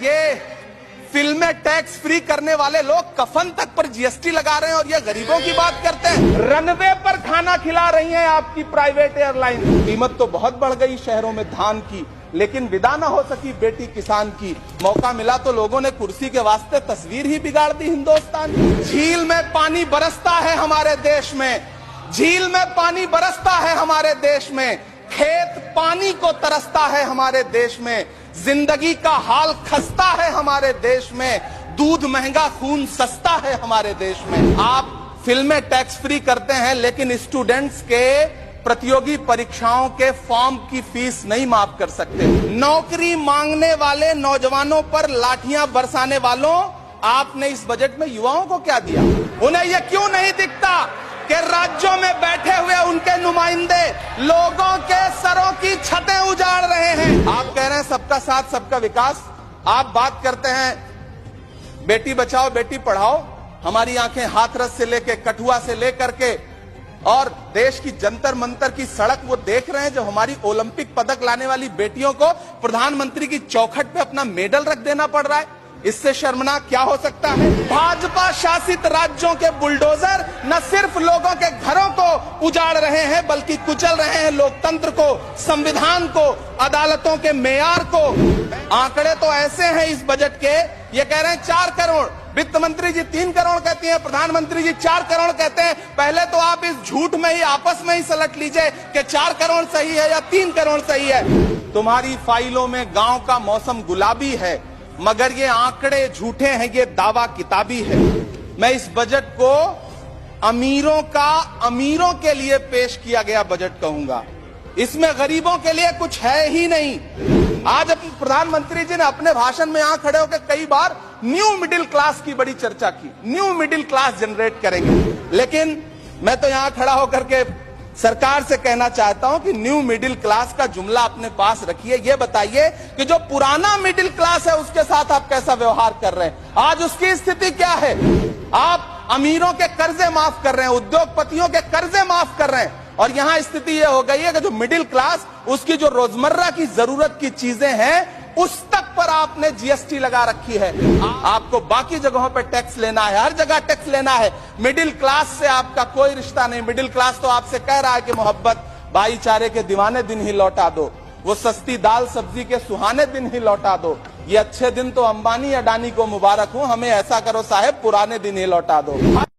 ये फिल्में tax free करने वाले लोग कफन तक पर जीएसटी लगा रहे हैं और ये गरीबों की बात करते हैं। रनवे पर खाना खिला रही हैं आपकी प्राइवेट एयरलाइन। कीमत तो बहुत बढ़ गई शहरों में धान की, लेकिन विदा न हो सकी बेटी किसान की। मौका मिला तो लोगों ने कुर्सी के वास्ते तस्वीर ही बिगाड़ दी हिंदुस्तान की। झील में पानी बरसता है हमारे देश में, झील में पानी बरसता है हमारे देश में, खेत पानी को तरसता है हमारे देश में, जिंदगी का हाल खस्ता है हमारे देश में, दूध महंगा खून सस्ता है हमारे देश में। आप फिल्में टैक्स फ्री करते हैं लेकिन स्टूडेंट्स के प्रतियोगी परीक्षाओं के फॉर्म की फीस नहीं माफ कर सकते। नौकरी मांगने वाले नौजवानों पर लाठियां बरसाने वालों, आपने इस बजट में युवाओं को क्या दिया? उन्हें यह क्यों नहीं दिखता कि राज्यों में बैठे हुए उनके नुमाइंदे लोगों के सरों की छतें उजाड़ रहे हैं? आप कह रहे हैं सबका साथ सबका विकास, आप बात करते हैं बेटी बचाओ बेटी पढ़ाओ। हमारी आंखें हाथरस से लेके कठुआ से लेकर के और देश की जंतर मंतर की सड़क वो देख रहे हैं, जो हमारी ओलंपिक पदक लाने वाली बेटियों को प्रधानमंत्री की चौखट पे अपना मेडल रख देना पड़ रहा है। इससे शर्मनाक क्या हो सकता है? भाजपा शासित राज्यों के बुलडोजर न सिर्फ लोगों के घरों को उजाड़ रहे हैं बल्कि कुचल रहे हैं लोकतंत्र को, संविधान को, अदालतों के मेयार को। आंकड़े तो ऐसे हैं इस बजट के, ये कह रहे हैं 4 करोड़, वित्त मंत्री जी 3 करोड़ कहती हैं, प्रधानमंत्री जी 4 करोड़ कहते हैं। पहले तो आप इस झूठ में ही आपस में ही सलट लीजिए कि 4 करोड़ सही है या 3 करोड़ सही है। तुम्हारी फाइलों में गांव का मौसम गुलाबी है, मगर ये आंकड़े झूठे हैं, ये दावा किताबी है। मैं इस बजट को अमीरों के लिए पेश किया गया बजट कहूंगा। इसमें गरीबों के लिए कुछ है ही नहीं। आज प्रधानमंत्री जी ने अपने भाषण में यहां खड़े होकर कई बार न्यू मिडिल क्लास की बड़ी चर्चा की, न्यू मिडिल क्लास जनरेट करेंगे। लेकिन मैं तो यहां खड़ा होकर के सरकार से कहना चाहता हूं कि न्यू मिडिल क्लास का जुमला अपने पास रखिए। ये बताइए कि जो पुराना मिडिल क्लास है उसके साथ आप कैसा व्यवहार कर रहे हैं? आज उसकी स्थिति क्या है? आप अमीरों के कर्जे माफ कर रहे हैं, उद्योगपतियों के कर्जे माफ कर रहे हैं, और यहां स्थिति यह हो गई है कि जो मिडिल क्लास, उसकी जो रोजमर्रा की जरूरत की चीजें हैं उस तक पर आपने जीएसटी लगा रखी है। आपको बाकी जगहों पर टैक्स लेना है, हर जगह टैक्स लेना है, मिडिल क्लास से आपका कोई रिश्ता नहीं। मिडिल क्लास तो आपसे कह रहा है कि मोहब्बत भाईचारे के दीवाने दिन ही लौटा दो, वो सस्ती दाल सब्जी के सुहाने दिन ही लौटा दो। ये अच्छे दिन तो अंबानी अडानी को मुबारक हो, हमें ऐसा करो साहब पुराने दिन ही लौटा दो।